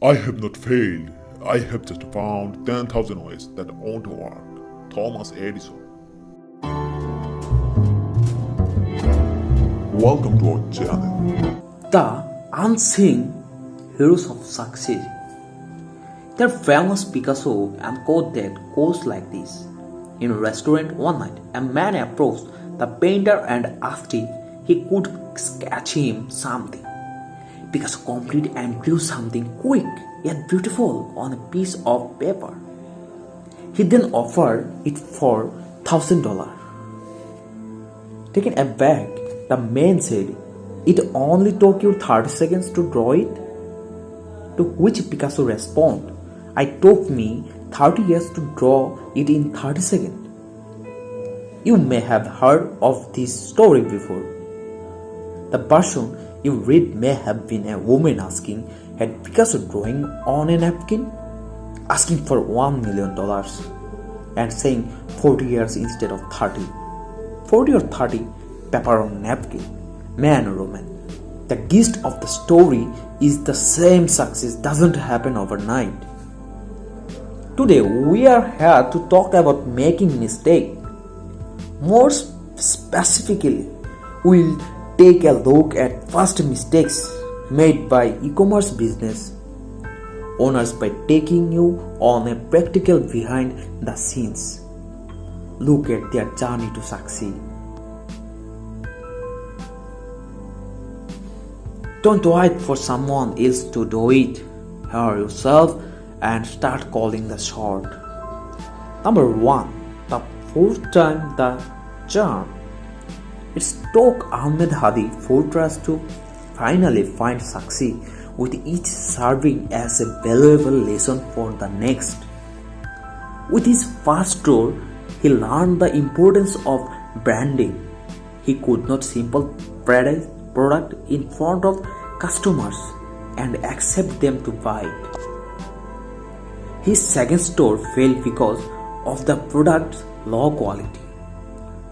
I have not failed. I have just found 10,000 ways that won't work. Thomas Edison. Welcome to our channel. The unsung heroes of success. Their famous Picasso and quote that goes like this. In a restaurant one night, a man approached the painter and asked if he could sketch him something. Picasso completed and drew something quick yet beautiful on a piece of paper. He then offered it for $1,000. Taken aback, the man said, "It only took you 30 seconds to draw it?" To which Picasso responded, "It took me 30 years to draw it in 30 seconds." You may have heard of this story before. The version you read may have been a woman asking, had Picasso drawing on a napkin? Asking for $1 million and saying 40 years instead of 30. 40 or 30 paper on napkin. Man or woman. The gist of the story is the same success doesn't happen overnight. Today we are here to talk about making mistakes. More specifically, we'll take a look at first mistakes made by e-commerce business owners by taking you on a practical behind the scenes look at their journey to succeed. Don't wait for someone else to do it. Hire yourself and start calling the shot. Number 1. The fourth time the charm. It took Ahmed Hadi 4 tries to finally find success, with each serving as a valuable lesson for the next. With his first store, he learned the importance of branding. He could not simply praise product in front of customers and accept them to buy it. His second store failed because of the product's low quality.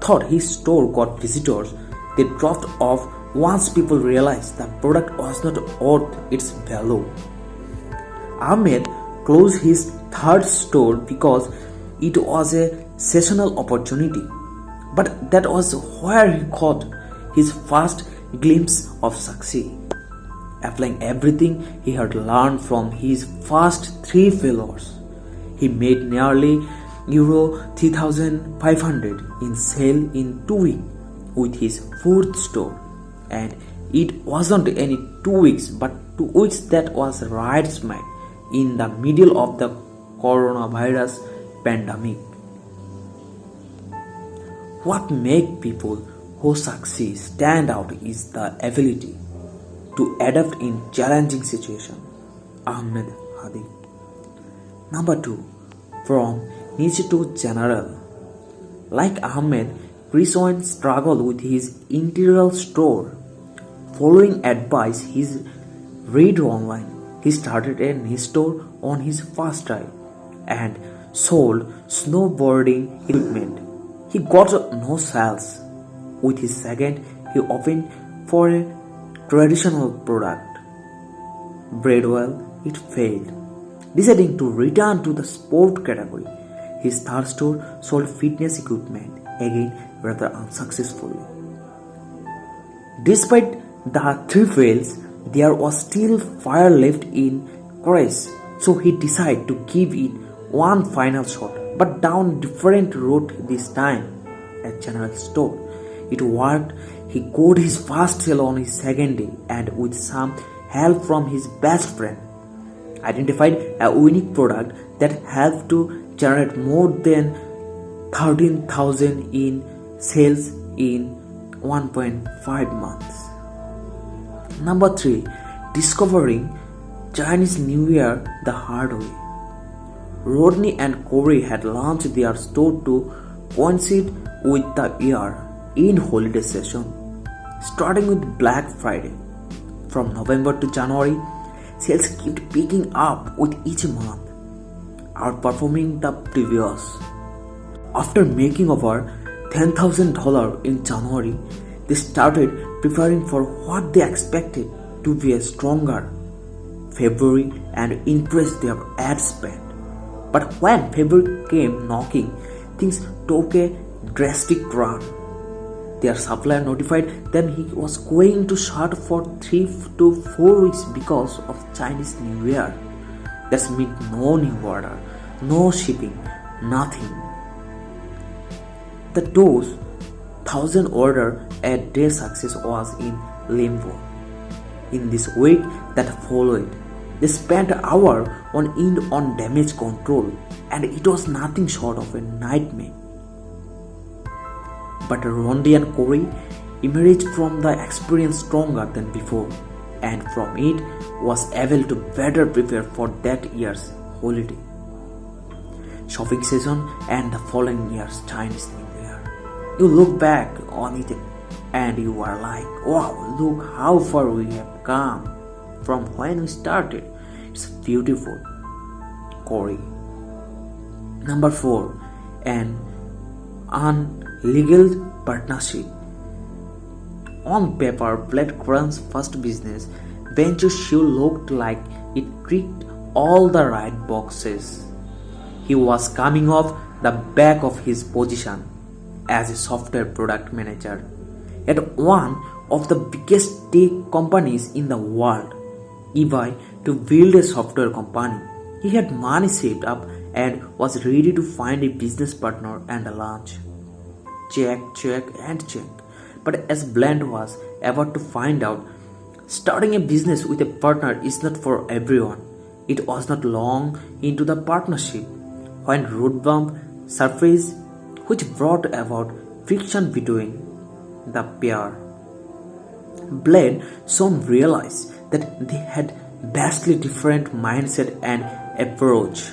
Thought his store got visitors, they dropped off once people realized the product was not worth its value. Ahmed closed his third store because it was a seasonal opportunity, but that was where he caught his first glimpse of success. Applying everything he had learned from his first 3 failures, he made nearly Euro 3,500 in sale in 2 weeks with his 4th store. And it wasn't any 2 weeks but 2 weeks that was right smack in the middle of the coronavirus pandemic. What makes people who succeed stand out is the ability to adapt in challenging situations. Ahmed Hadi. Number 2. From niche to general. Like Ahmed, Chris Owen struggled with his interior store. Following advice he read online, he started a niche store on his first try and sold snowboarding equipment. He got no sales. With his second, he opened for a traditional product. Breadwell, it failed. Deciding to return to the sport category, his third store sold fitness equipment, again rather unsuccessfully. Despite the 3 fails, there was still fire left in Chris, so he decided to give it one final shot, but down different route this time. A general store. It worked. He got his first sale on his second day, and with some help from his best friend, identified a unique product that helped to generate more than 13,000 in sales in 1.5 months. Number 3. Discovering Chinese New Year the hard way. Rodney and Corey had launched their store to coincide with the year in holiday season, starting with Black Friday. From November to January, sales kept picking up with each month, outperforming the previous. After making over $10,000 in January, they started preparing for what they expected to be a stronger February and increase their ad spend. But when February came knocking, things took a drastic turn. Their supplier notified them he was going to shut for 3 to 4 weeks because of Chinese New Year. That meant no new order, no shipping, nothing. Those 1,000 order a day success was in limbo. In this week that followed, they spent an hour on end on damage control, and it was nothing short of a nightmare. But Rondi and Corey emerged from the experience stronger than before, and from it was able to better prepare for that year's holiday, shopping season, and the following year's Chinese New Year. You look back on it and you are like, wow, look how far we have come from when we started. It's beautiful. Corey. Number 4, an unlegal partnership. On paper, Blade Crunch's first business venture sure looked like it ticked all the right boxes. He was coming off the back of his position as a software product manager at one of the biggest tech companies in the world, eBay, to build a software company. He had money saved up and was ready to find a business partner and launch. Check, and check. But as Bland was about to find out, starting a business with a partner is not for everyone. It was not long into the partnership when road bump surfaced, which brought about friction between the pair. Blade soon realized that they had vastly different mindset and approach.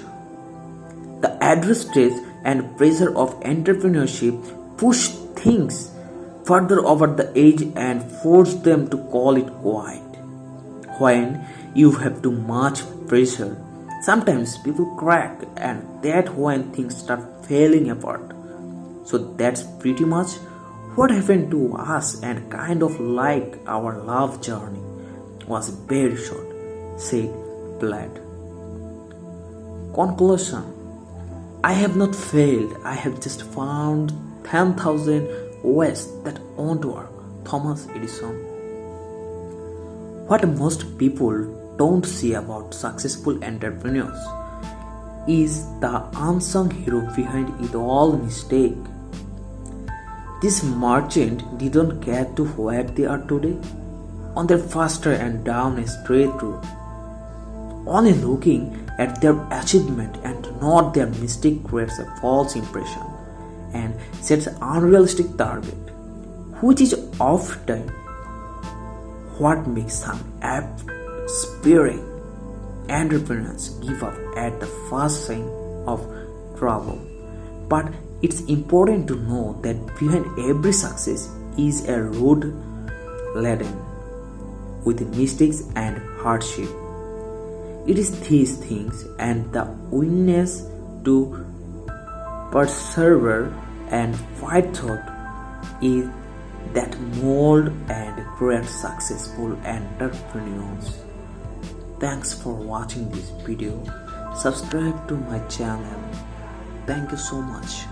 The address stress and pressure of entrepreneurship pushed things further over the edge and forced them to call it quiet. When you have too much pressure, sometimes people crack, and that's when things start falling apart. So that's pretty much what happened to us, and kind of like our love journey was very short, said Blade. Conclusion: I have not failed, I have just found 10,000 ways that won't work. Thomas Edison. What most people don't see about successful entrepreneurs is the unsung hero behind it all mistake. This merchant didn't get to where they are today on their faster and down a straight road. Only looking at their achievement and not their mistake creates a false impression and sets an unrealistic target, which is often what makes some aspiring entrepreneurs give up at the first sign of trouble. But it's important to know that behind every success is a road laden with mistakes and hardship. It is these things and the willingness to persevere and fight thought is that mold and create successful entrepreneurs. Thanks for watching this video. Subscribe to my channel. Thank you so much.